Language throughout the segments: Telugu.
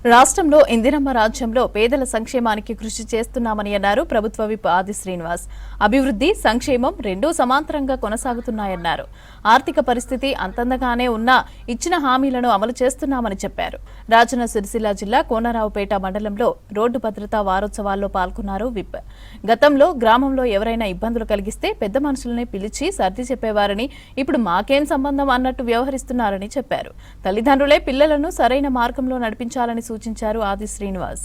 రాష్ట్రంలో ఇందిరమ్మ రాజ్యంలో పేదల సంక్షేమానికి కృషి చేస్తున్నామని అన్నారు ప్రభుత్వ విప్ ఆది శ్రీనివాస్. అభివృద్ధి, సంక్షేమం రెండూ సమాంతరంగా కొనసాగుతున్నాయన్నారు. ఆర్థిక పరిస్థితి అంతందగానే ఉన్నా ఇచ్చిన హామీలను అమలు చేస్తున్నామని చెప్పారు. రాజన్న సిరిసిల్ల జిల్లా కోనరావుపేట మండలంలో రోడ్డు భద్రతా వారోత్సవాల్లో పాల్గొన్నారు విప్. గతంలో గ్రామంలో ఎవరైనా ఇబ్బందులు కలిగిస్తే పెద్ద మనుషులనే పిలిచి సర్ది చెప్పేవారని, ఇప్పుడు మాకేం సంబంధం అన్నట్టు వ్యవహరిస్తున్నారని చెప్పారు. తల్లిదండ్రులే పిల్లలను సరైన మార్గంలో నడిపించాలని సూచించారు ఆది శ్రీనివాస్.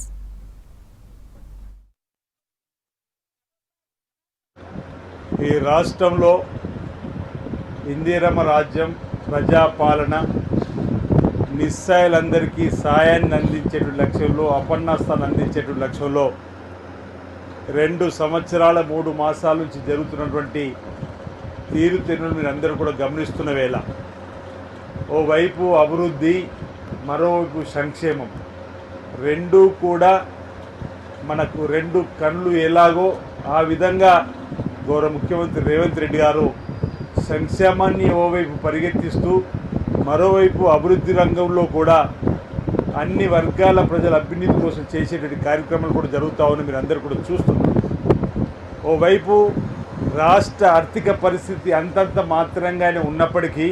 ఈ రాష్ట్రంలో ఇందిరమ్మ రాజ్యం ప్రజాపాలన నిస్సాయులందరికీ సాయాన్ని అందించేటువంటి లక్ష్యంలో, అపన్నాస్తాన్ని అందించేటువంటి లక్ష్యంలో 2 సంవత్సరాల 3 మాసాల నుంచి జరుగుతున్నటువంటి తీరుతెన్నులు మీరు అందరూ కూడా గమనిస్తున్న వేళ ఓవైపు అభివృద్ధి, మరోవైపు సంక్షేమం రెండూ కూడా మనకు 2 కళ్ళు ఎలాగో ఆ విధంగా గౌరవ ముఖ్యమంత్రి రేవంత్ రెడ్డి గారు సంక్షేమాన్ని ఓవైపు పరిగెత్తిస్తూ మరోవైపు అభివృద్ధి రంగంలో కూడా అన్ని వర్గాల ప్రజల అభ్యున్నతి కోసం చేసేటువంటి కార్యక్రమాలు కూడా జరుగుతామని మీరు అందరూ కూడా చూస్తున్నారు. ఓవైపు రాష్ట్ర ఆర్థిక పరిస్థితి అంతంత మాత్రంగానే ఉన్నప్పటికీ,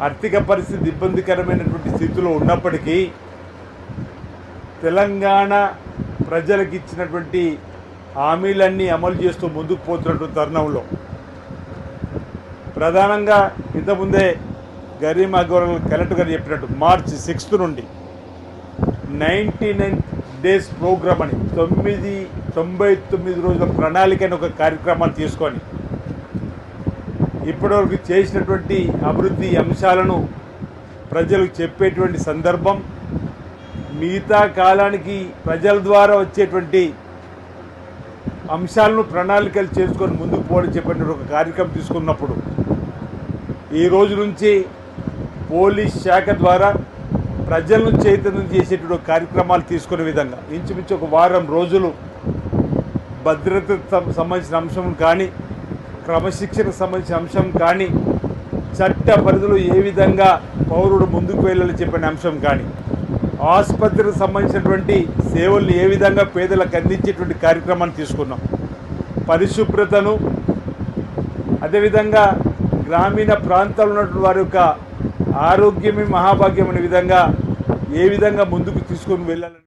ఆర్థిక పరిస్థితి ఇబ్బందికరమైనటువంటి స్థితిలో ఉన్నప్పటికీ తెలంగాణ ప్రజలకు ఇచ్చినటువంటి హామీలన్నీ అమలు చేస్తూ ముందుకు పోతున్నటువంటి తరుణంలో ప్రధానంగా ఇంతకుముందే గరీమా గౌరవ కలెక్టర్ గారు చెప్పినట్టు మార్చి 6 నుండి 99 డేస్ ప్రోగ్రామ్ అని 99 రోజుల ప్రణాళికని ఒక కార్యక్రమాన్ని తీసుకొని ఇప్పటివరకు చేసినటువంటి అభివృద్ధి అంశాలను ప్రజలకు చెప్పేటువంటి సందర్భం, మిగతా కాలానికి ప్రజల ద్వారా వచ్చేటువంటి అంశాలను ప్రణాళికలు చేసుకొని ముందుకు పోవడం చెప్పినటువంటి ఒక కార్యక్రమం తీసుకున్నప్పుడు ఈ రోజు నుంచి పోలీస్ శాఖ ద్వారా ప్రజలను చైతన్యం చేసేటువంటి కార్యక్రమాలు తీసుకునే విధంగా ఇంచుమించు ఒక వారం రోజులు భద్రతకు సంబంధించిన అంశం కానీ, క్రమశిక్షణకు సంబంధించిన అంశం కానీ, చట్ట పరిధిలో ఏ విధంగా పౌరుడు ముందుకు వెళ్ళాలని చెప్పిన అంశం కానీ, ఆసుపత్రికి సంబంధించినటువంటి సేవలను ఏ విధంగా పేదలకు అందించేటువంటి కార్యక్రమాన్ని తీసుకున్నాం. పరిశుభ్రతను, అదేవిధంగా గ్రామీణ ప్రాంతాల్లో ఉన్నటువంటి వారి యొక్క ఆరోగ్యమే మహాభాగ్యం అనే విధంగా ఏ విధంగా ముందుకు తీసుకొని వెళ్ళాలని